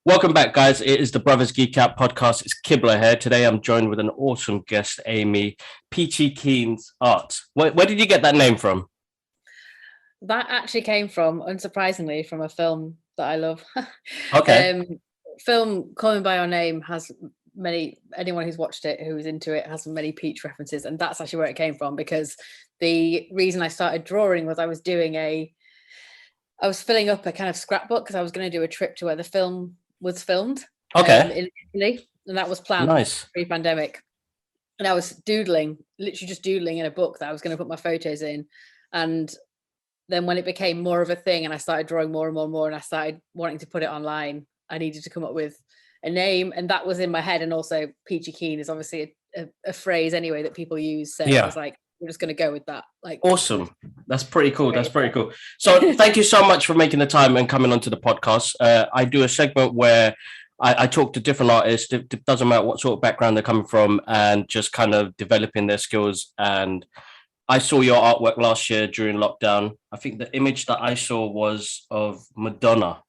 Welcome back, guys. It is the Brothers Geekout podcast. It's Kibler here. Today I'm joined with an awesome guest, Amy, Peachy Keen's Art. Where did you get that name from? That actually came from, unsurprisingly, from a film that I love. Okay. Film Call Me By Your Name has anyone who's watched it, who's into it, has many peach references. And that's actually where it came from, because the reason I started drawing was I was filling up a kind of scrapbook because I was going to do a trip to where the film was filmed. Okay. In Italy, and that was planned pre-pandemic. And I was literally just doodling in a book that I was going to put my photos in. And then when it became more of a thing and I started drawing more and more and more, and I started wanting to put it online, I needed to come up with a name, and that was in my head. And also Peachy Keen is obviously a phrase anyway that people use. So I was like, we're just going to go with that. Like, awesome. That's pretty cool. That's pretty cool. So thank you so much for making the time and coming onto the podcast. I do a segment where I talk to different artists. It doesn't matter what sort of background they're coming from, and just kind of developing their skills. And I saw your artwork last year during lockdown. I think the image that I saw was of Madonna.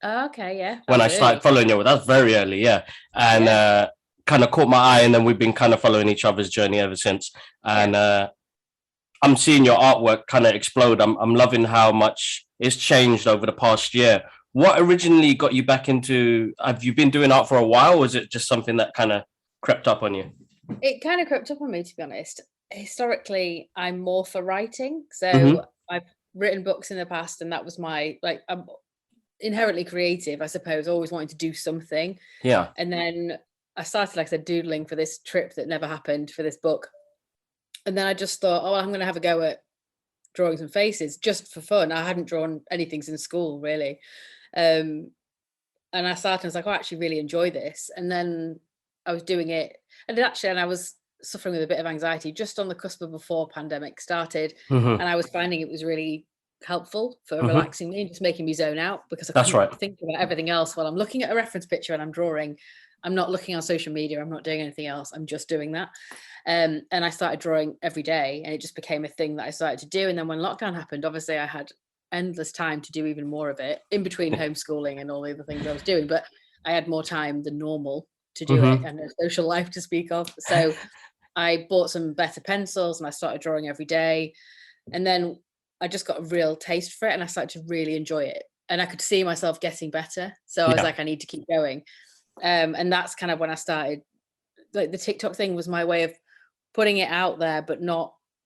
Okay, yeah. When I started following you, that's very early, yeah. And kind of caught my eye, and then we've been kind of following each other's journey ever since. And I'm seeing your artwork kind of explode. I'm loving how much it's changed over the past year. What originally got you back into? Have you been doing art for a while, or was it just something that kind of crept up on you? It kind of crept up on me, to be honest. Historically, I'm more for writing, so I've written books in the past, and that was I'm inherently creative, I suppose, always wanting to do something. Yeah. And then I started, like I said, doodling for this trip that never happened, for this book. And then I just thought, I'm going to have a go at drawing some faces just for fun. I hadn't drawn anything since school, really. And I started, I was like, I actually really enjoy this. And then I was doing it. And I was suffering with a bit of anxiety just on the cusp of before pandemic started. And I was finding it was really helpful for relaxing me and just making me zone out, because I couldn't think about everything else while I'm looking at a reference picture and I'm drawing. I'm not looking on social media. I'm not doing anything else. I'm just doing that. And I started drawing every day, and it just became a thing that I started to do. And then when lockdown happened, obviously I had endless time to do even more of it in between homeschooling and all the other things I was doing. But I had more time than normal to do it, and a social life to speak of. So I bought some better pencils and I started drawing every day. And then I just got a real taste for it, and I started to really enjoy it. And I could see myself getting better. So I was like, I need to keep going. And that's kind of when I started, like, the TikTok thing was my way of putting it out there, but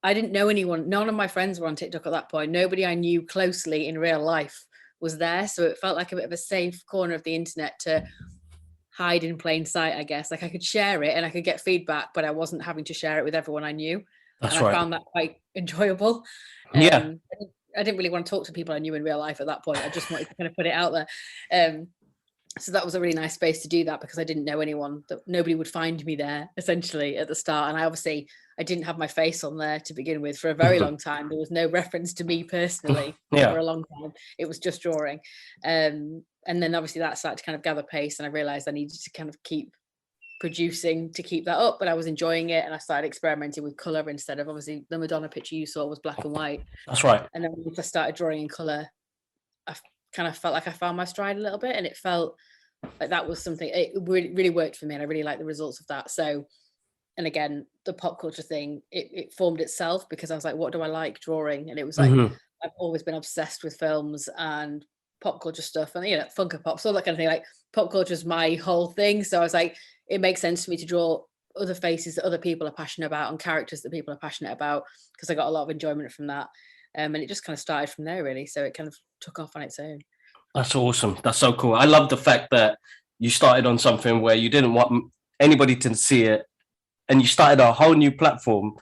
I didn't know anyone. None of my friends were on TikTok at that point. Nobody I knew closely in real life was there. So it felt like a bit of a safe corner of the internet to hide in plain sight, I guess. Like, I could share it and I could get feedback, but I wasn't having to share it with everyone I knew. I found that quite enjoyable. I didn't really want to talk to people I knew in real life at that point. I just wanted to kind of put it out there. So that was a really nice space to do that, because I didn't know anyone, that nobody would find me there essentially at the start. And I didn't have my face on there to begin with for a very long time. There was no reference to me personally for a long time. It was just drawing. And then obviously that started to kind of gather pace, and I realized I needed to kind of keep producing to keep that up, but I was enjoying it, and I started experimenting with color instead of, obviously, the Madonna picture you saw was black and white. That's right. And then once I started drawing in color, I kind of felt like I found my stride a little bit, and it felt like that was something, it really worked for me, and I really liked the results of that. So, and again, the pop culture thing, it formed itself because I was like, what do I like drawing? And it was like, I've always been obsessed with films and pop culture stuff, and Funko Pops, all that kind of thing. Like, pop culture is my whole thing. So I was like, it makes sense for me to draw other faces that other people are passionate about and characters that people are passionate about, because I got a lot of enjoyment from that. And it just kind of started from there, really. So it kind of took off on its own. That's awesome. That's so cool. I love the fact that you started on something where you didn't want anybody to see it, and you started a whole new platform,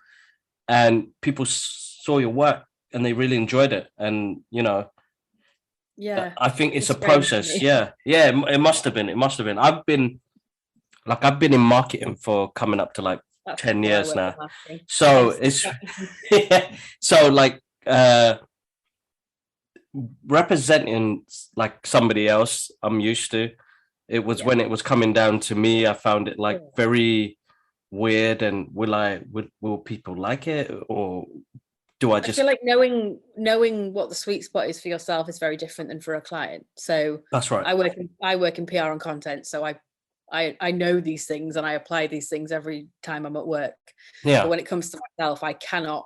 and people saw your work and they really enjoyed it. And, I think it's a process. Yeah. It must have been. I've been in marketing for coming up to like 10 years now. So it's, so like, representing like somebody else I'm used to. It was when it was coming down to me, I found it like very weird, and will people like it, or do I I just? feel like knowing what the sweet spot is for yourself is very different than for a client. So That's right. I work in PR and content, so I know these things and I apply these things every time I'm at work. Yeah. But when it comes to myself, I cannot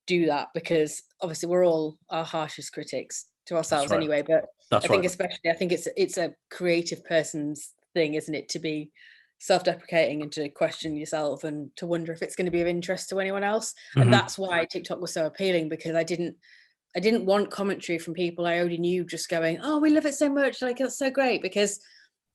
do that, because obviously we're all our harshest critics to ourselves right. anyway. But That's I think right. especially, I think it's a creative person's thing, isn't it, to be self-deprecating and to question yourself and to wonder if it's going to be of interest to anyone else. Mhm. And that's why TikTok was so appealing, because I didn't want commentary from people I already knew just going, oh, we love it so much, like it's so great. Because,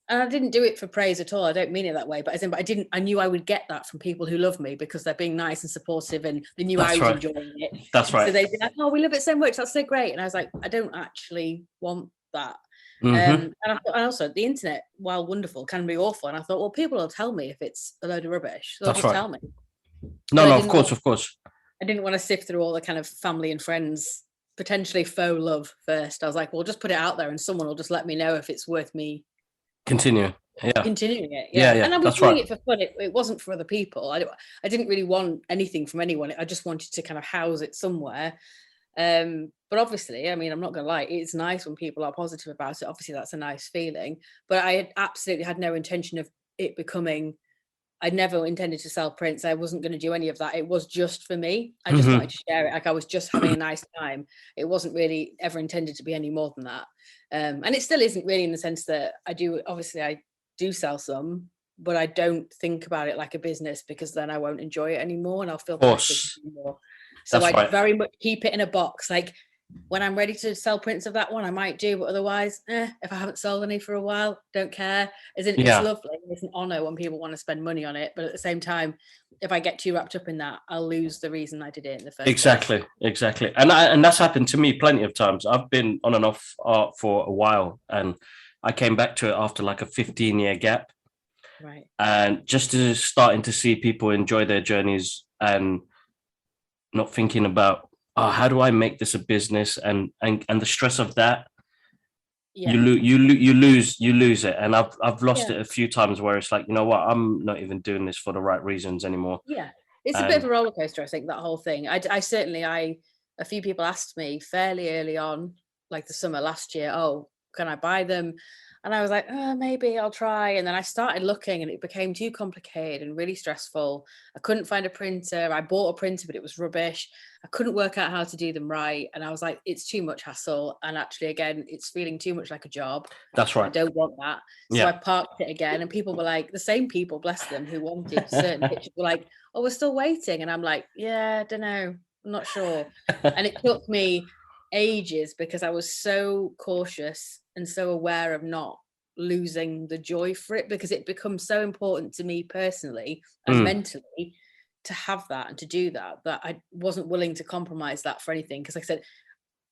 and I didn't do it for praise at all, I don't mean it that way, but as in, but I knew I would get that from people who love me, because they're being nice and supportive and they knew That's I was right. enjoying it. That's right. So they'd be like, oh, we love it so much, that's so great. And I was like, I don't actually want that. Mhm. And also the internet, while wonderful, can be awful. And I thought, well, people will tell me if it's a load of rubbish. They'll That's just right. tell me. No, But no, of course. I didn't want to sift through all the kind of family and friends, potentially faux love first. I was like, well, just put it out there and someone will just let me know if it's worth me Continue. Yeah. continuing it. Yeah, And I was that's doing right. it for fun. It wasn't for other people. I didn't really want anything from anyone. I just wanted to kind of house it somewhere. But obviously, I mean, I'm not gonna lie, it's nice when people are positive about it. Obviously, that's a nice feeling. But I had absolutely had no intention of it becoming, I never intended to sell prints. I wasn't going to do any of that. It was just for me. I just Mhm. wanted to share it. Like I was just having a nice time. It wasn't really ever intended to be any more than that. And it still isn't really, in the sense that I do sell some, but I don't think about it like a business, because then I won't enjoy it anymore and I'll feel Of pressured course. to do more. So That's I right. very much keep it in a box. Like when I'm ready to sell prints of that one, I might do, but otherwise, if I haven't sold any for a while, don't care. As in, it's Yeah. lovely. It's an honor when people want to spend money on it. But at the same time, if I get too wrapped up in that, I'll lose the reason I did it in the first place. Exactly. And that's happened to me plenty of times. I've been on and off art for a while, and I came back to it after like a 15-year gap. Right. And just to starting to see people enjoy their journeys and not thinking about, oh, how do I make this a business, and the stress of that. Yeah. You lose it, and I've lost it a few times where it's like, you know what, I'm not even doing this for the right reasons anymore. Yeah, it's a bit of a roller coaster, I think, that whole thing. I certainly, a few people asked me fairly early on, like the summer last year, oh, can I buy them? And I was like, oh, maybe I'll try. And then I started looking and it became too complicated and really stressful. I couldn't find a printer. I bought a printer, but it was rubbish. I couldn't work out how to do them right. And I was like, it's too much hassle. And actually, again, it's feeling too much like a job. That's I right. don't want that. So I parked it again. And people were like, the same people, bless them, who wanted certain pictures were like, oh, we're still waiting. And I'm like, yeah, I don't know. I'm not sure. And it took me ages, because I was so cautious and so aware of not losing the joy for it, because it becomes so important to me personally and mentally to have that and to do that I wasn't willing to compromise that for anything. Because like I said,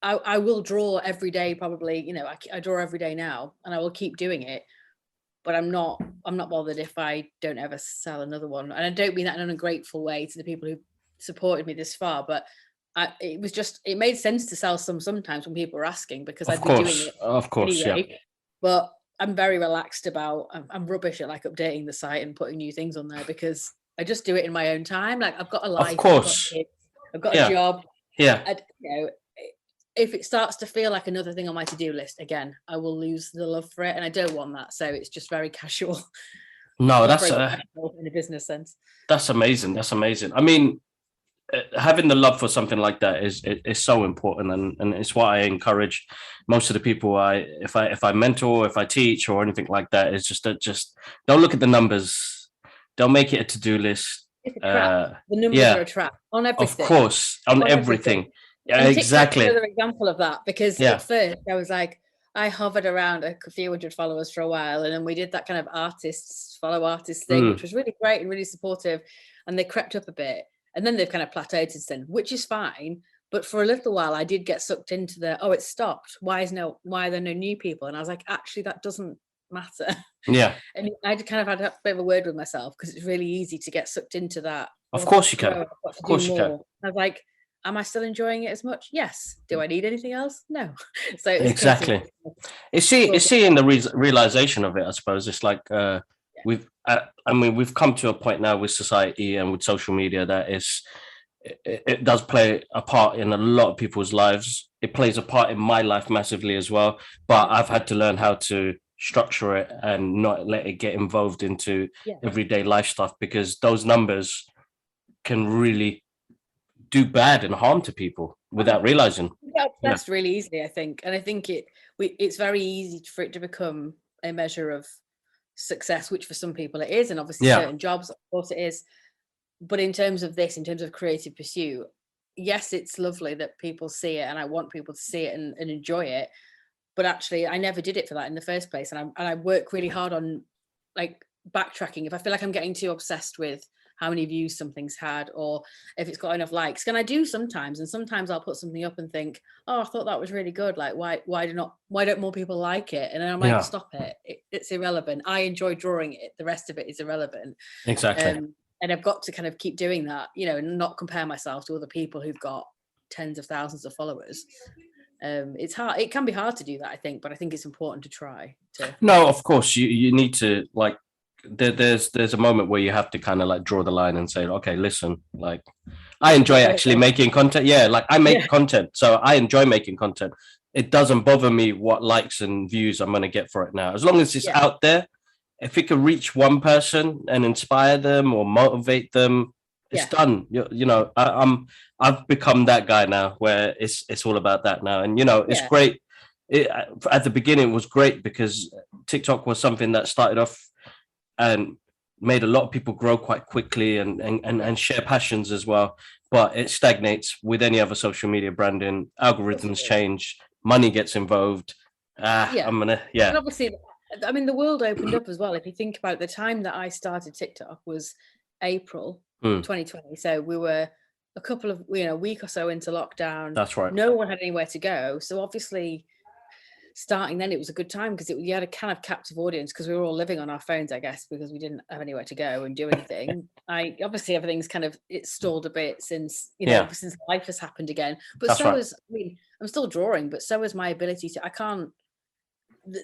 I will draw every day, probably, I draw every day now, and I will keep doing it, but I'm not bothered if I don't ever sell another one. And I don't mean that in an ungrateful way to the people who supported me this far, but it made sense to sell sometimes when people were asking, because I'd be doing it anyway. Yeah. But I'm very relaxed about, I'm rubbish at like updating the site and putting new things on there, because I just do it in my own time. Like I've got a life, Of course. I've got a job. Yeah. If it starts to feel like another thing on my to-do list again, I will lose the love for it, and I don't want that. So it's just very casual. No, that's in a business sense. That's amazing. I mean, having the love for something like that is so important, and it's what I encourage most of the people if I mentor, if I teach or anything like that, is just don't look at the numbers, don't make it a to-do list. It's a trap. The numbers are a trap on everything. Of course, on everything. Yeah, exactly. Another example of that, because at first I was like, I hovered around a few hundred followers for a while, and then we did that kind of follow artists thing, which was really great and really supportive, and they crept up a bit. And then they've kind of plateaued since then, which is fine. But for a little while, I did get sucked into it stopped. Why are there no new people? And I was like, actually, that doesn't matter. Yeah. And I kind of had a bit of a word with myself, because it's really easy to get sucked into that. Of course you can. Of course you can. I was like, am I still enjoying it as much? Yes. Do I need anything else? No. So exactly. It's seeing the realization of it, I suppose. It's like we've come to a point now with society and with social media that it does play a part in a lot of people's lives. It plays a part in my life massively as well, but I've had to learn how to structure it and not let it get involved into everyday life stuff, because those numbers can really do bad and harm to people without realizing. That's really easily, I think. And I think it's very easy for it to become a measure of success, which for some people it is, and obviously certain jobs, of course it is. But in terms of creative pursuit, yes, it's lovely that people see it, and I want people to see it and enjoy it. But actually, I never did it for that in the first place. And I work really hard on like backtracking. If I feel like I'm getting too obsessed with how many views something's had, or if it's got enough likes, can I do sometimes? And sometimes I'll put something up and think, oh, I thought that was really good. Like, why don't more people like it? And then I'm like, stop it. It's irrelevant. I enjoy drawing it. The rest of it is irrelevant. Exactly. And I've got to kind of keep doing that, and not compare myself to other people who've got tens of thousands of followers. It's hard. It can be hard to do that, I think, but I think it's important to try to. No, of course you need to, like, there's a moment where you have to kind of like draw the line and say, okay, listen, like, I enjoy actually making content. Yeah, like I make content, so I enjoy making content. It doesn't bother me what likes and views I'm going to get for it now, as long as it's out there. If it can reach one person and inspire them or motivate them, it's done. I've become that guy now, where it's all about that now. And it's great. At the beginning it was great because TikTok was something that started off and made a lot of people grow quite quickly and share passions as well. But it stagnates with any other social media branding. Algorithms change, money gets involved. And obviously, I mean, the world opened up as well. If you think about the time that I started TikTok was April 2020. So we were a week or so into lockdown. That's right. No one had anywhere to go. So obviously, starting then, it was a good time because you had a kind of captive audience, because we were all living on our phones, I guess, because we didn't have anywhere to go and do anything. Obviously everything's it stalled a bit since since life has happened again. But that's I'm still drawing, but so is my ability to.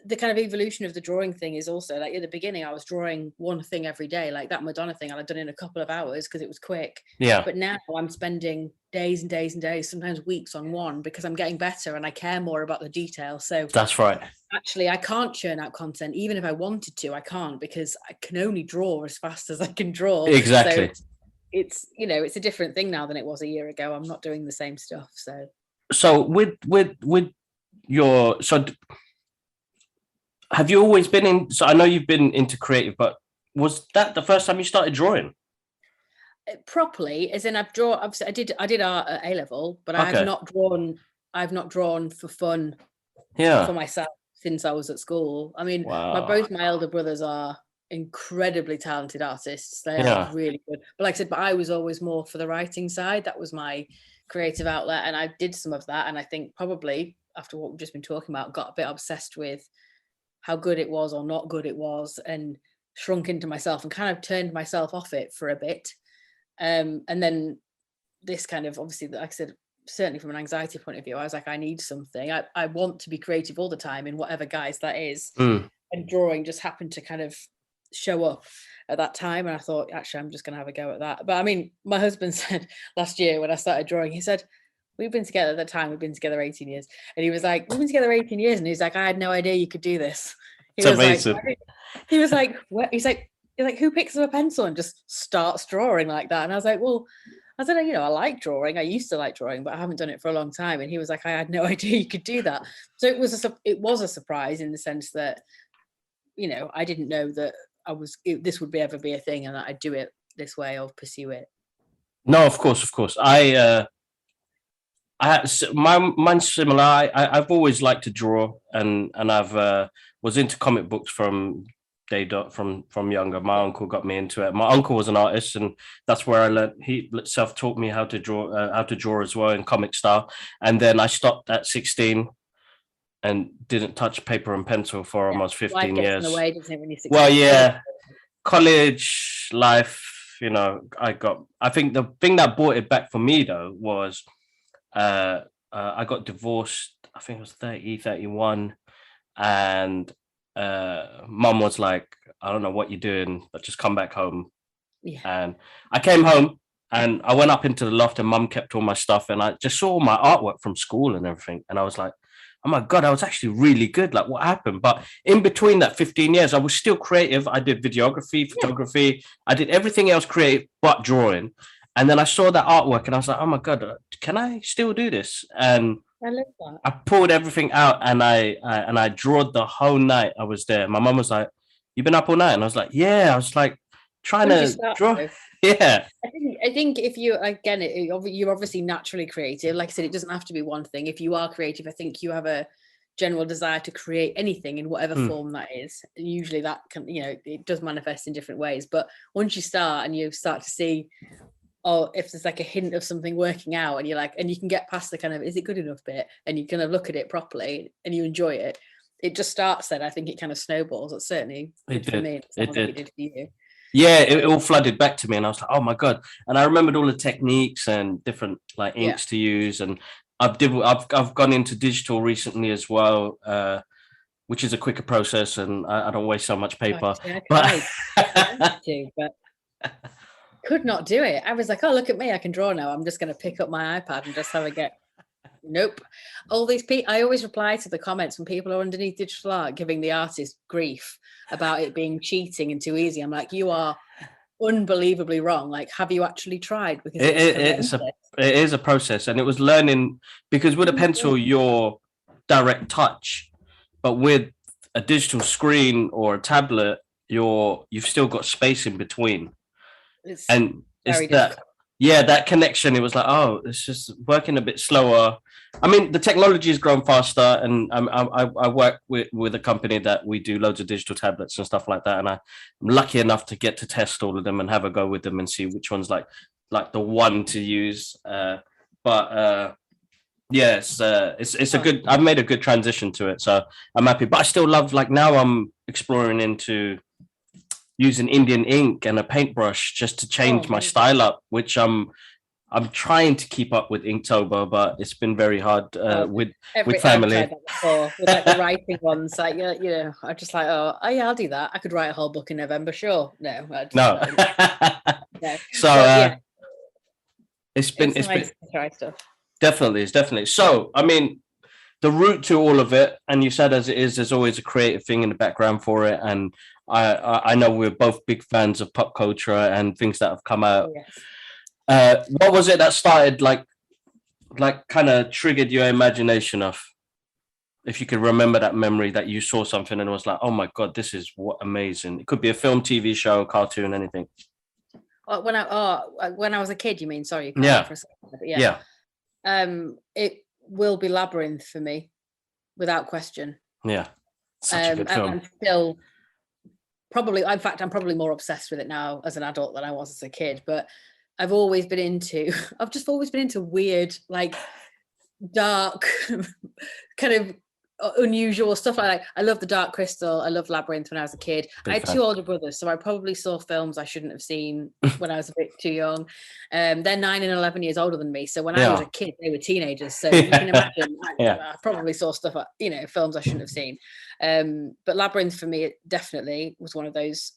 The kind of evolution of the drawing thing is also, like, at the beginning I was drawing one thing every day, like that Madonna thing I'd done in a couple of hours because it was quick. But now I'm spending days and days and days, sometimes weeks on one, because I'm getting better and I care more about the detail. So that's right. Actually, I can't churn out content. Even if I wanted to, I can't, because I can only draw as fast as I can draw. Exactly. So it's it's a different thing now than it was a year ago. I'm not doing the same stuff. So with your have you always been in? So I know you've been into creative, but was that the first time you started drawing? Properly, as in I did art at A level, but I've not drawn for fun, for myself since I was at school. I mean, both my elder brothers are incredibly talented artists. They are really good. But like I said, I was always more for the writing side. That was my creative outlet, and I did some of that. And I think probably after what we've just been talking about, got a bit obsessed with how good it was or not good it was, and shrunk into myself and kind of turned myself off it for a bit. And then this kind of, obviously, like I said, certainly from an anxiety point of view, I was like, I need something. I want to be creative all the time in whatever guise that is. And drawing just happened to kind of show up at that time. And I thought, actually, I'm just going to have a go at that. But I mean, my husband said last year when I started drawing, he said, we've been together at the time, we've been together 18 years. And he was like, we've been together 18 years. And he's like, I had no idea you could do this. He was amazing. He was like, what? He's like, who picks up a pencil and just starts drawing like that? And I was like, well, I said, I like drawing. I used to like drawing, but I haven't done it for a long time. And he was like, I had no idea you could do that. So it was a surprise in the sense that, I didn't know that this would ever be a thing and that I'd do it this way or pursue it. No, of course. Mine's similar. I've always liked to draw, and I've was into comic books from younger. My uncle got me into it. My uncle was an artist, and that's where I learned. He self-taught me how to draw as well in comic style. And then I stopped at 16 and didn't touch paper and pencil for almost 15 years. In the way, doesn't it, when you're 16? Well, yeah, college life. I think the thing that brought it back for me though was I got divorced. I think I was 30, 31, and mum was like, I don't know what you're doing, but just come back home. Yeah. And I came home and I went up into the loft and mum kept all my stuff and I just saw my artwork from school and everything. And I was like, oh my God, I was actually really good. Like, what happened? But in between that 15 years, I was still creative. I did videography, photography. I did everything else creative but drawing. And then I saw that artwork and I was like, oh my God, can I still do this? And I love that. I pulled everything out and I drawed the whole night I was there. My mum was like, "You been up all night?" And I was like, "Yeah." I was like trying When did you to start draw. though? Yeah, I think if you, again, you're obviously naturally creative. Like I said, it doesn't have to be one thing. If you are creative, I think you have a general desire to create anything in whatever form that is. And usually that can, it does manifest in different ways. But once you start and you start to see, oh, if there's like a hint of something working out and you're like, and you can get past the kind of, is it good enough bit? And you kind of look at it properly and you enjoy it. It just starts then. I think it kind of snowballs. It's certainly it good for did. me. It Sounds like did. it did for you. Yeah, it all flooded back to me, and I was like, "Oh my God!" And I remembered all the techniques and different like inks to use, and I've gone into digital recently as well, which is a quicker process, and I don't waste so much paper. I But tried to, but could not do it. I was like, oh, look at me, I can draw now. I'm just going to pick up my iPad and just have a get. Nope. All these people, I always reply to the comments when people are underneath digital art giving the artist grief about it being cheating and too easy. I'm like, you are unbelievably wrong. Like, have you actually tried? Because it is a process, and it was learning because with a pencil you're direct touch, but with a digital screen or a tablet you've still got space in between. It's and it's very that difficult. Yeah, that connection, it was like, oh, it's just working a bit slower. I mean, the technology has grown faster, and I work with a company that we do loads of digital tablets and stuff like that, and I'm lucky enough to get to test all of them and have a go with them and see which one's like the one to use. But yes, it's a good. I've made a good transition to it, so I'm happy. But I still love, like, now I'm exploring into using Indian ink and a paintbrush just to change my style up, which I'm trying to keep up with Inktober, but it's been very hard with family. I've tried that before with like the writing ones. Like, I'm just like, oh yeah, I'll do that. I could write a whole book in November, sure. No, No. no. So yeah, it's nice been to try stuff. definitely. So I mean, the root to all of it, and you said as it is, there's always a creative thing in the background for it, and I know we're both big fans of pop culture and things that have come out. Yes. What was it that started, like kind of triggered your imagination of, if you could remember that memory that you saw something and it was like, oh my God, this is what amazing. It could be a film, TV show, cartoon, anything. When I was a kid, you mean? Sorry. Yeah. For a second, yeah. It will be Labyrinth for me, without question. Yeah. Such a good film. And I'm still probably, in fact, I'm probably more obsessed with it now as an adult than I was as a kid, but I've just always been into weird, like dark, kind of unusual stuff like that. I love The Dark Crystal. I love Labyrinth when I was a kid. I had two older brothers, so I probably saw films I shouldn't have seen when I was a bit too young. They're 9 and 11 years older than me, so when I was a kid, they were teenagers. So you can imagine, I probably saw stuff, films I shouldn't have seen. But Labyrinth for me, it definitely was one of those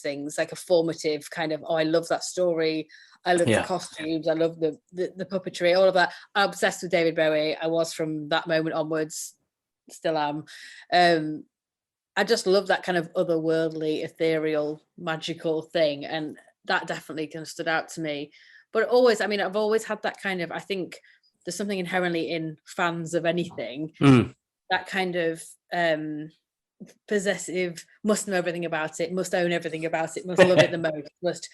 things, like a formative kind of, I love that story. I love the costumes. I love the puppetry, all of that. I'm obsessed with David Bowie. I was from that moment onwards. Still am. I just love that kind of otherworldly, ethereal, magical thing, and that definitely kind of stood out to me. But always, I mean, I've always had that kind of, I think there's something inherently in fans of anything, that kind of possessive, must know everything about it, must own everything about it, must love it the most, must,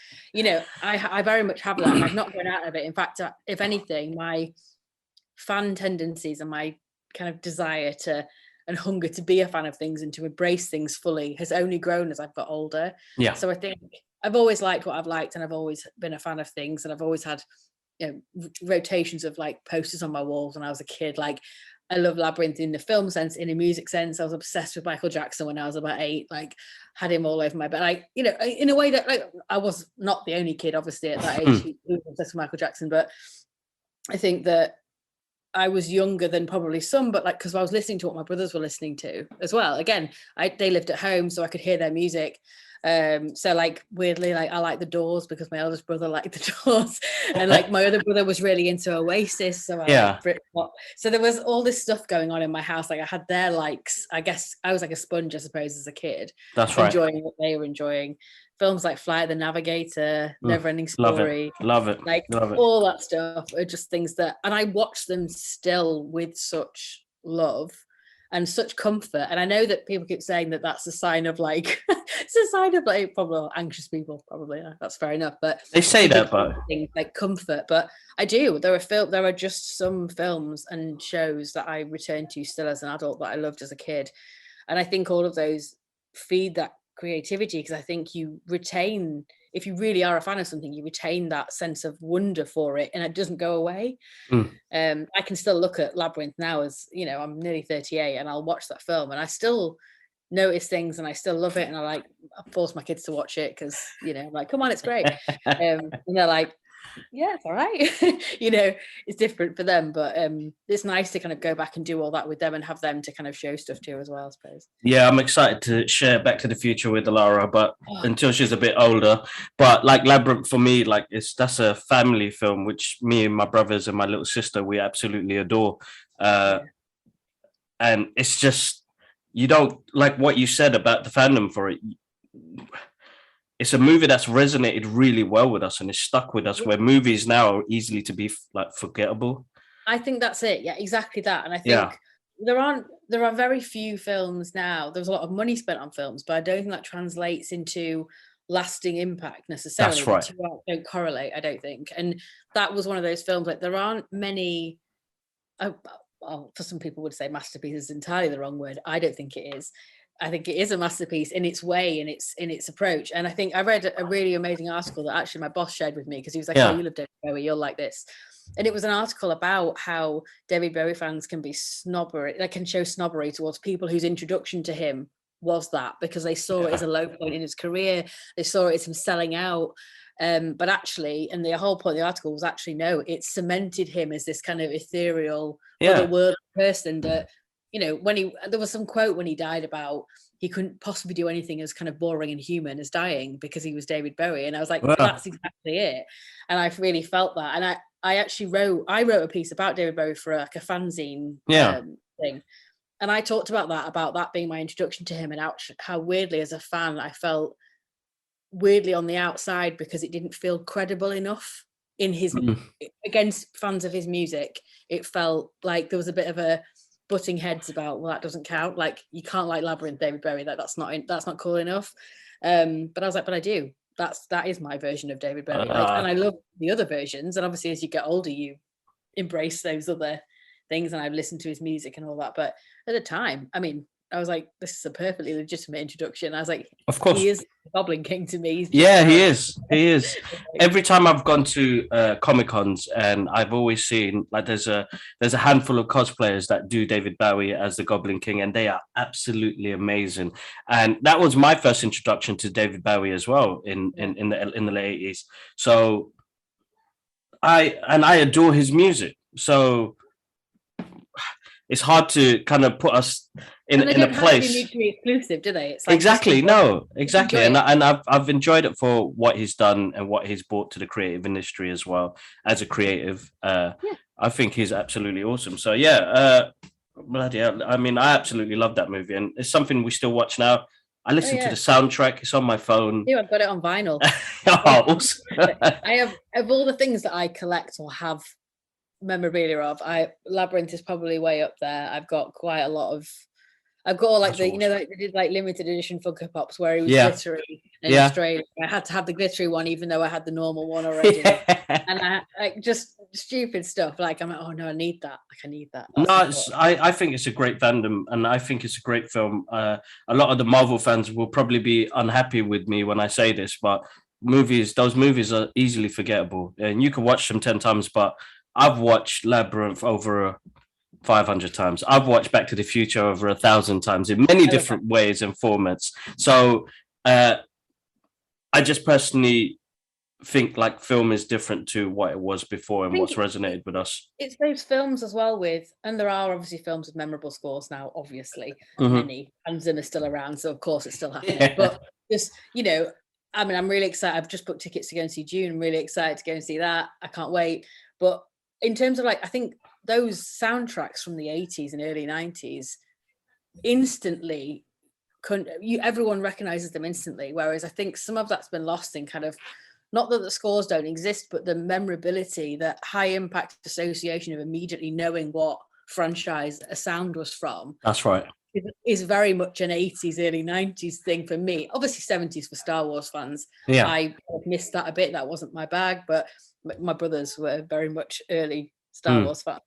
I very much have that, and I've not gone out of it. In fact, if anything, my fan tendencies and my kind of desire to and hunger to be a fan of things and to embrace things fully has only grown as I've got older. So I think I've always liked what I've liked, and I've always been a fan of things, and I've always had rotations of like posters on my walls when I was a kid. Like, I love Labyrinth in the film sense. In a music sense, I was obsessed with Michael Jackson when I was about 8, like had him all over my bed, like, in a way that, like, I was not the only kid obviously at that age who was obsessed with Michael Jackson, but I think that I was younger than probably some, but like, because I was listening to what my brothers were listening to as well. Again, they lived at home, so I could hear their music. So like weirdly, like I like the Doors because my eldest brother liked the Doors, and like my other brother was really into Oasis, so I like Britpop. So there was all this stuff going on in my house. Like I had their likes. I guess I was like a sponge, I suppose, as a kid. That's right. Enjoying what they were enjoying. Films like Flight of the Navigator, Neverending Story, love it, like love it. All that stuff are just things that, and I watch them still with such love and such comfort. And I know that people keep saying that that's a sign of like, it's a sign of like probably anxious people, probably. That's fair enough. But they say that, but things like comfort. But I do. There are just some films and shows that I return to still as an adult that I loved as a kid, and I think all of those feed that creativity, because I think you retain, if you really are a fan of something, you retain that sense of wonder for it, and it doesn't go away. I can still look at Labyrinth now, as you know, I'm nearly 38, and I'll watch that film and I still notice things and I still love it, and I force my kids to watch it because, you know, I'm like, come on, it's great. And they're like, yeah, it's all right. You know, it's different for them, but it's nice to kind of go back and do all that with them and have them to kind of show stuff to as well, I suppose. Yeah, I'm excited to share Back to the Future with Lara, but until she's a bit older. But like Labyrinth for me, like that's a family film which me and my brothers and my little sister, we absolutely adore. And it's just, you don't, like what you said about the fandom for it, it's a movie that's resonated really well with us and it's stuck with us, where movies now are easily to be like forgettable. I think that's it. Yeah, exactly that. And I think there are very few films now. There's a lot of money spent on films, but I don't think that translates into lasting impact necessarily. That's right. The two don't correlate, I don't think. And that was one of those films, like there aren't many, well, for some people would say masterpiece is entirely the wrong word. I don't think it is. I think it is a masterpiece in its way, in its approach. And I think I read a really amazing article that actually my boss shared with me, because he was like, oh, you love David Bowie, you'll like this. And it was an article about how David Bowie fans can be snobbery, they can show snobbery towards people whose introduction to him was that, because they saw it as a low point in his career. They saw it as him selling out. But actually, and the whole point of the article was actually, no, it cemented him as this kind of ethereal, otherworldly person that, you know, there was some quote when he died about he couldn't possibly do anything as kind of boring and human as dying because he was David Bowie. And I was like, that's exactly it. And I really felt that. And I actually wrote a piece about David Bowie for like a fanzine thing. And I talked about that being my introduction to him, and how weirdly as a fan, I felt weirdly on the outside because it didn't feel credible enough in his against fans of his music. It felt like there was a bit of a butting heads about, well, that doesn't count, like you can't like Labyrinth, David Bowie, that's not cool enough. But I was like, but I do, that is my version of David Bowie. And I love the other versions, and obviously as you get older you embrace those other things, and I've listened to his music and all that. But at the time, I mean, I was like, this is a perfectly legitimate introduction. I was like, of course, he is the Goblin King to me. He is. Every time I've gone to Comic-Cons, and I've always seen like there's a handful of cosplayers that do David Bowie as the Goblin King, and they are absolutely amazing. And that was my first introduction to David Bowie as well in the late 80s. So I adore his music. So it's hard to kind of put us in a place. They don't mutually exclusive, do they? It's like exactly. And I've enjoyed it for what he's done and what he's brought to the creative industry as well as a creative. I think he's absolutely awesome. So bloody hell. I mean, I absolutely love that movie, and it's something we still watch now. I listen to the soundtrack. It's on my phone. Yeah, I've got it on vinyl. Awesome. I have, of all the things that I collect or have memorabilia of, Labyrinth is probably way up there. I've got quite a lot of, I've got all like the, awesome. You know, like they did like limited edition Funko Pops where he was glittery in Australia. I had to have the glittery one even though I had the normal one already. And I like just stupid stuff. Like I'm like, oh no, I need that. Like I need that. I think it's a great fandom, and I think it's a great film. A lot of the Marvel fans will probably be unhappy with me when I say this, but those movies are easily forgettable, and you can watch them 10 times, but I've watched Labyrinth over 500 times. I've watched Back to the Future over 1,000 times in many different ways and formats. So I just personally think like film is different to what it was before I and think what's resonated with us? it's those films as well with, and there are obviously films with memorable scores now, obviously, Mhm. many. Hans Zimmer's still around, so of course it's still happening. Yeah. But just, I mean, I'm really excited. I've just booked tickets to go and see June. I'm really excited to go and see that. I can't wait. But in terms of like, I think those soundtracks from the 80s and early 90s instantly everyone recognizes them instantly, whereas I think some of that's been lost in kind of, not that the scores don't exist, but the memorability, that high impact association of immediately knowing what franchise a sound was from. That's right. Is very much an 80s, early 90s thing for me. Obviously 70s for Star Wars fans. Yeah. I missed that a bit. That wasn't my bag, but my brothers were very much early Star Wars fans.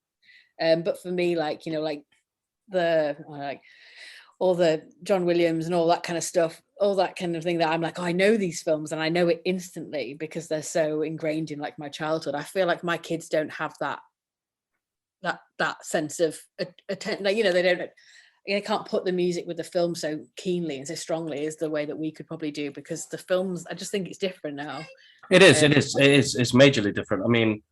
But for me, like, like all the John Williams and all that kind of stuff, all that kind of thing, that I'm like, oh, I know these films and I know it instantly because they're so ingrained in like my childhood. I feel like my kids don't have that sense of attention. Like, they can't put the music with the film so keenly and so strongly as the way that we could probably do, because the films, I just think it's different now. It is. It's majorly different. I mean,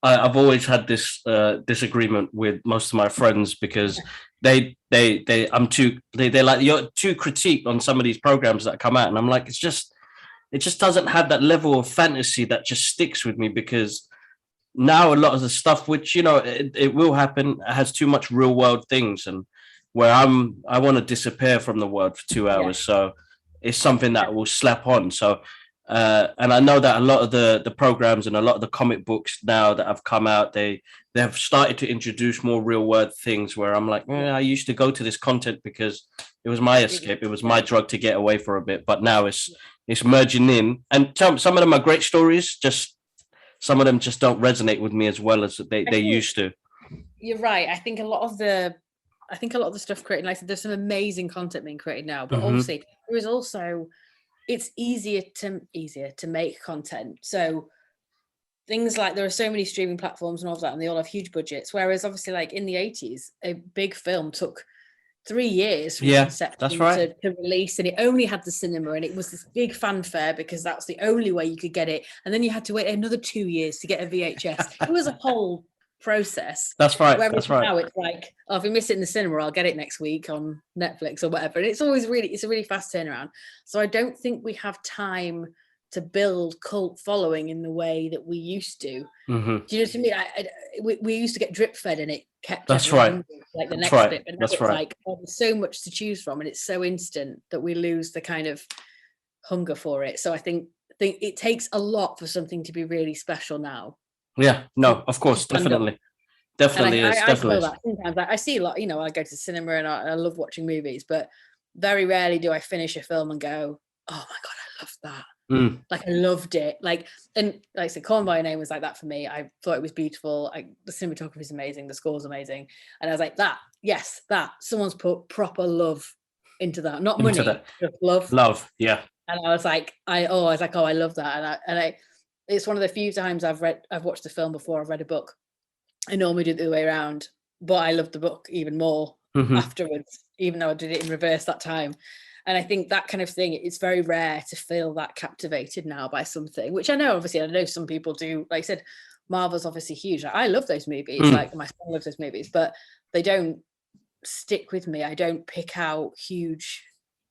I've always had this disagreement with most of my friends because they're like, you're too critique on some of these programs that come out, and I'm like, it just doesn't have that level of fantasy that just sticks with me, because now a lot of the stuff, which it will happen, has too much real world things, and where I want to disappear from the world for 2 hours, so it's something that will slap on. So and I know that a lot of the programs and a lot of the comic books now that have come out, they have started to introduce more real world things, where I'm like, I used to go to this content because it was my escape, it was my drug to get away for a bit, but now it's merging in, and some of them are great stories, just some of them just don't resonate with me as well as they used to. You're right. I think a lot of the stuff created, like I said, there's some amazing content being created now, but obviously there is also, it's easier to make content. So things like, there are so many streaming platforms and all of that, and they all have huge budgets. Whereas obviously, like in the 80s, a big film took 3 years from conception to release, and it only had the cinema, and it was this big fanfare because that's the only way you could get it. And then you had to wait another 2 years to get a VHS. It was a whole process. That's right. Whereas now it's like, oh, if we miss it in the cinema, I'll get it next week on Netflix or whatever. And it's always it's a really fast turnaround. So I don't think we have time to build cult following in the way that we used to. Do you know what I mean? We used to get drip fed, and it kept that's right. Like the that's next right. bit. And that's it's right. like, oh, there's so much to choose from, and it's so instant that we lose the kind of hunger for it. So I think it takes a lot for something to be really special now. Yeah, no, of course, definitely I definitely. That sometimes I see a lot, I go to the cinema and I love watching movies, but very rarely do I finish a film and go, oh my God, I love that. Like, I loved it. Like, and like I said, Call Me by Your Name was like that for me. I thought it was beautiful. The cinematography is amazing. The score's amazing. And I was like, someone's put proper love into that. Not money, just love. Love, yeah. And I was like, I love that. And it's one of the few times I've watched the film before I've read a book. I normally do it the other way around, but I loved the book even more afterwards, even though I did it in reverse that time. And I think that kind of thing, it's very rare to feel that captivated now by something, which I know some people do. Like I said, Marvel's obviously huge. I love those movies. Like, my son loves those movies, but they don't stick with me. I don't pick out huge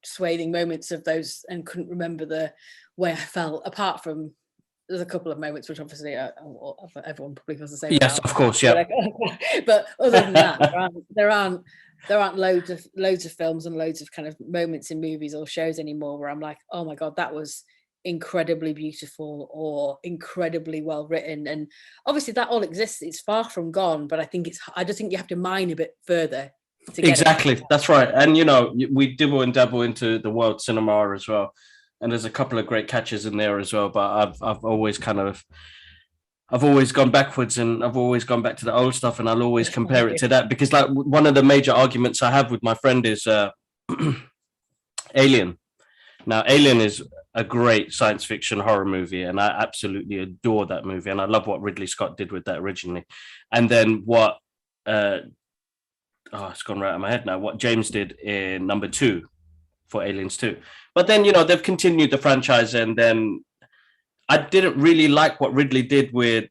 swathing moments of those and couldn't remember the way I felt, apart from there's a couple of moments which obviously everyone probably feels the same. Yes, about. of course, yeah. But other than that, there aren't loads of films and loads of kind of moments in movies or shows anymore where I'm like, oh my God, that was incredibly beautiful or incredibly well written. And obviously that all exists. It's far from gone, but I just think you have to mine a bit further. Exactly, that's right. And we dibble and dabble into the world cinema as well, and there's a couple of great catches in there as well. But I've always gone backwards, and I've always gone back to the old stuff, and I'll always compare it to that, because like one of the major arguments I have with my friend is Alien. Now, Alien is a great science fiction horror movie, and I absolutely adore that movie, and I love what Ridley Scott did with that originally. And then what it's gone right out of my head now, what James did in number 2 for Aliens 2. But then, they've continued the franchise, and then I didn't really like what Ridley did with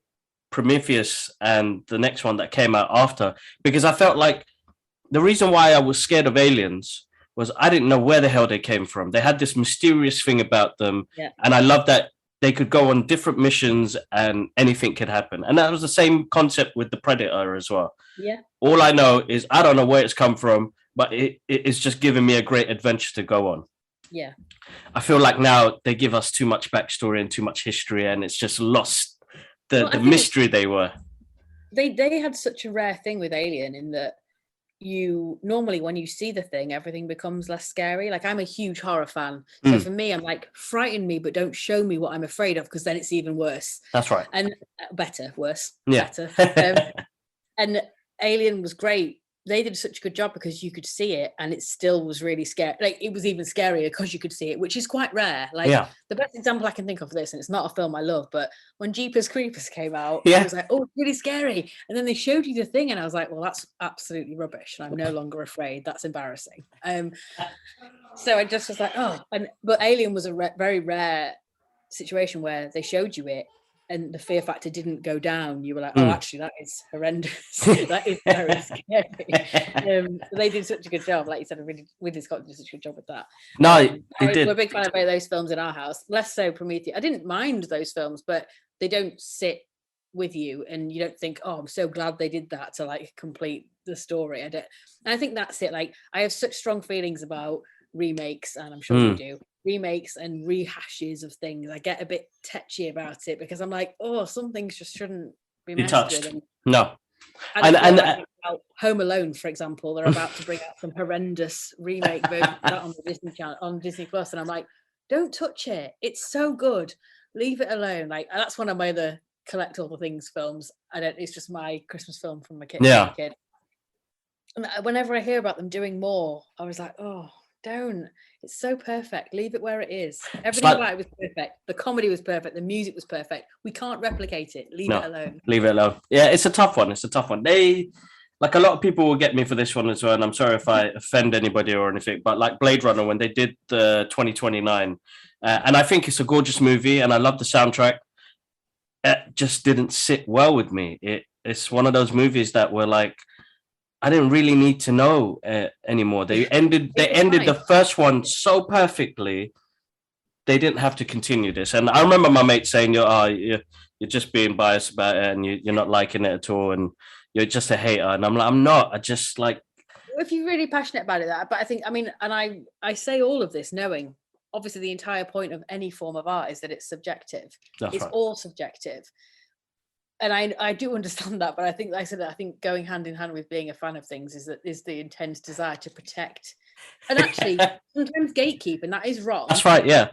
Prometheus and the next one that came out after, because I felt like the reason why I was scared of aliens was I didn't know where the hell they came from. They had this mysterious thing about them, Yeah. and I love that they could go on different missions and anything could happen. And that was the same concept with the Predator as well. Yeah. All I know is I don't know where it's come from, but it's just giving me a great adventure to go on. Yeah. I feel like now they give us too much backstory and too much history, and it's just lost the mystery they were. They had such a rare thing with Alien in that you normally, when you see the thing, everything becomes less scary. Like, I'm a huge horror fan, so for me, I'm like, frighten me but don't show me what I'm afraid of, because then it's even worse. That's right. And worse. Better. And Alien was great. They did such a good job because you could see it and it still was really scary. Like, it was even scarier because you could see it, which is quite rare. Like, the best example I can think of this, and it's not a film I love, but when Jeepers Creepers came out, I was like, oh, it's really scary. And then they showed you the thing and I was like, well, that's absolutely rubbish. And I'm no longer afraid. That's embarrassing. So I just was like, oh, but Alien was a very rare situation where they showed you it and the fear factor didn't go down. You were like, oh, actually, that is horrendous. That is very scary. So they did such a good job. Like you said, Ridley Scott did such a good job with that. No, he did. We're a big fan of those films in our house. Less so Prometheus. I didn't mind those films, but they don't sit with you and you don't think, oh, I'm so glad they did that to like complete the story. And I think that's it. Like, I have such strong feelings about remakes, and I'm sure you do. Remakes and rehashes of things. I get a bit touchy about it because I'm like, oh, some things just shouldn't be messed with. No. And about Home Alone, for example, they're about to bring out some horrendous remake version of that on the Disney Channel, on Disney Plus, and I'm like, don't touch it. It's so good. Leave it alone. Like, that's one of my other collect all the things films. It's just my Christmas film from my kid. Yeah. And whenever I hear about them doing more, I was like, oh, don't. It's so perfect. Leave it where it is. Everything about it was perfect. The comedy was perfect. The music was perfect. We can't replicate it. Leave it alone. Leave it alone. Yeah, it's a tough one. They, like, a lot of people will get me for this one as well, and I'm sorry if I offend anybody or anything, but like Blade Runner, when they did the 2029, and I think it's a gorgeous movie and I love the soundtrack, it just didn't sit well with me. It's one of those movies that were like, I didn't really need to know anymore. They ended the first one so perfectly. They didn't have to continue this. And I remember my mate saying, you're just being biased about it and you're not liking it at all. And you're just a hater. And I'm like, I'm not. I just like... If you're really passionate about it, but I think, and I say all of this knowing, obviously the entire point of any form of art is that it's subjective. It's all subjective. And I do understand that, but I think, like I said, I think going hand in hand with being a fan of things is the intense desire to protect, and actually sometimes gatekeep, and that is wrong. That's right, yeah.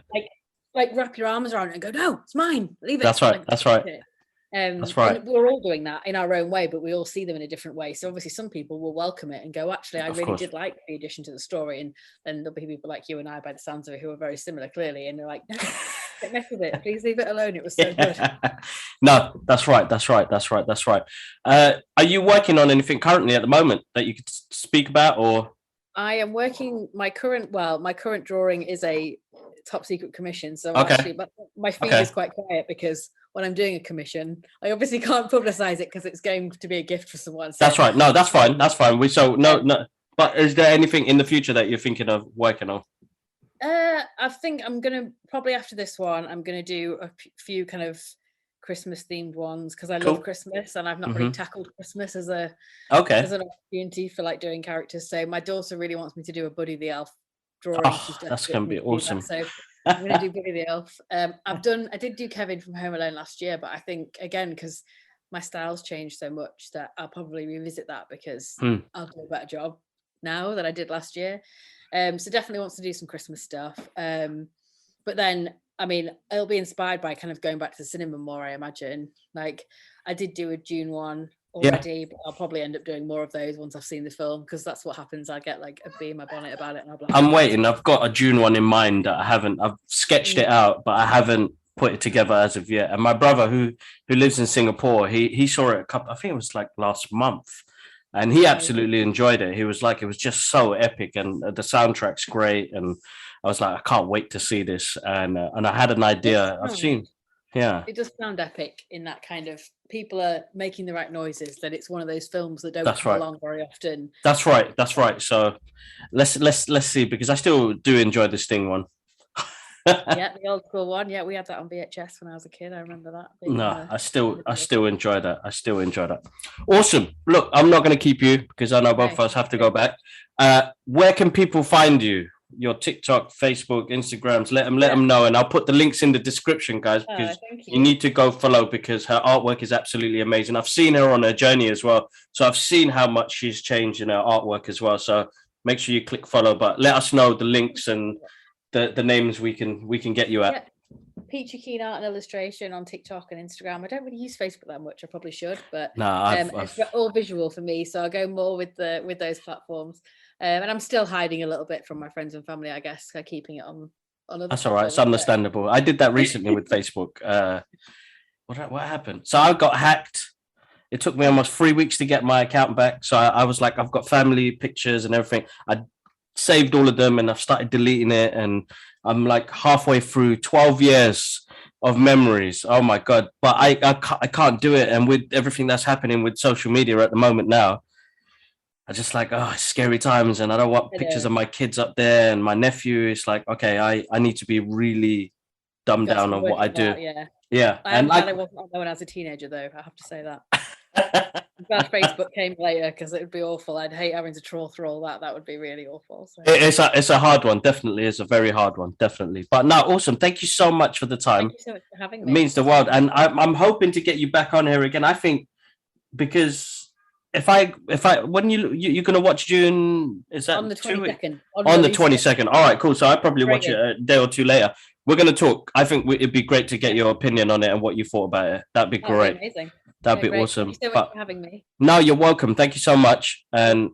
Like wrap your arms around it and go, no, it's mine. Leave it. That's right. Like, that's right. That's right. And we're all doing that in our own way, but we all see them in a different way. So obviously, some people will welcome it and go, actually, I really did like the addition to the story, and then there'll be people like you and I, by the sounds of it, who are very similar, clearly, and they're like, no. Don't mess with it. Please leave it alone. It was so good. No, that's right. Are you working on anything currently at the moment that you could speak about, or? I am working. My current drawing is a top secret commission. So actually, but my feed is quite quiet because when I'm doing a commission, I obviously can't publicize it because it's going to be a gift for someone. So. That's right. No, that's fine. That's fine. No. But is there anything in the future that you're thinking of working on? I think I'm gonna probably after this one, I'm gonna do a few kind of Christmas themed ones because I love Christmas and I've not really tackled Christmas as an opportunity for like doing characters. So my daughter really wants me to do a Buddy the Elf drawing. Oh, that's gonna be awesome. So I'm gonna do Buddy the Elf. I did do Kevin from Home Alone last year, but I think again because my style's changed so much that I'll probably revisit that because I'll do a better job now than I did last year. So definitely wants to do some Christmas stuff. But then, it'll be inspired by kind of going back to the cinema more, I imagine. Like, I did do a June one already, but I'll probably end up doing more of those once I've seen the film, because that's what happens. I get like a bee in my bonnet about it. And I'm waiting. I've got a June one in mind that I've sketched it out, but I haven't put it together as of yet. And my brother, who lives in Singapore, he saw it I think it was like last month. And he absolutely enjoyed it. He was like, it was just so epic, and the soundtrack's great. And I was like, I can't wait to see this. And I had an idea. I've seen Yeah. It does sound epic in that kind of people are making the right noises. That it's one of those films that don't That's come right. along very often. That's right. So let's see, because I still do enjoy the Sting one. Yeah, the old school one. Yeah, we had that on VHS when I was a kid. I remember that. No, I still enjoy that. I still enjoy that. Awesome. Look, I'm not going to keep you because I know both of us have to go back. Where can people find you? Your TikTok, Facebook, Instagrams. Let them know, and I'll put the links in the description, guys, because you need to go follow, because her artwork is absolutely amazing. I've seen her on her journey as well, so I've seen how much she's changed in her artwork as well. So make sure you click follow, but let us know the links and the names we can get you at. Yeah. Peachy Keen Art and Illustration on TikTok and Instagram. I don't really use Facebook that much. I probably should, but it's all visual for me, so I'll go more with those platforms. And I'm still hiding a little bit from my friends and family, I guess, keeping it on other. That's all right. It's understandable. I did that recently with Facebook. What happened? So I got hacked. It took me almost 3 weeks to get my account back. So I was like, I've got family pictures and everything. I saved all of them and I've started deleting it, and I'm like halfway through 12 years of memories. Oh my God. But I can't do it. And with everything that's happening with social media at the moment now, I just like, scary times, and I don't want pictures of my kids up there and my nephew. It's like, okay, I need to be really dumbed down on what I do. Yeah. I'm glad I wasn't on when I was a teenager, though. I have to say that. I'm glad Facebook came later, because it would be awful. I'd hate having to trawl through all that. That would be really awful. So. It's a hard one. Definitely, it's a very hard one. Definitely. But no, awesome. Thank you so much for the time. Thank you so much for having me. It means the world, and I'm hoping to get you back on here again. I think because if I when you're gonna watch June, is that on the 22nd? On the 22nd. All right, cool. So I probably watch it a day or two later. We're gonna talk. I think it'd be great to get your opinion on it and what you thought about it. That'd be great. Amazing. That'd be awesome. Thank you so much for having me. No, you're welcome. Thank you so much. And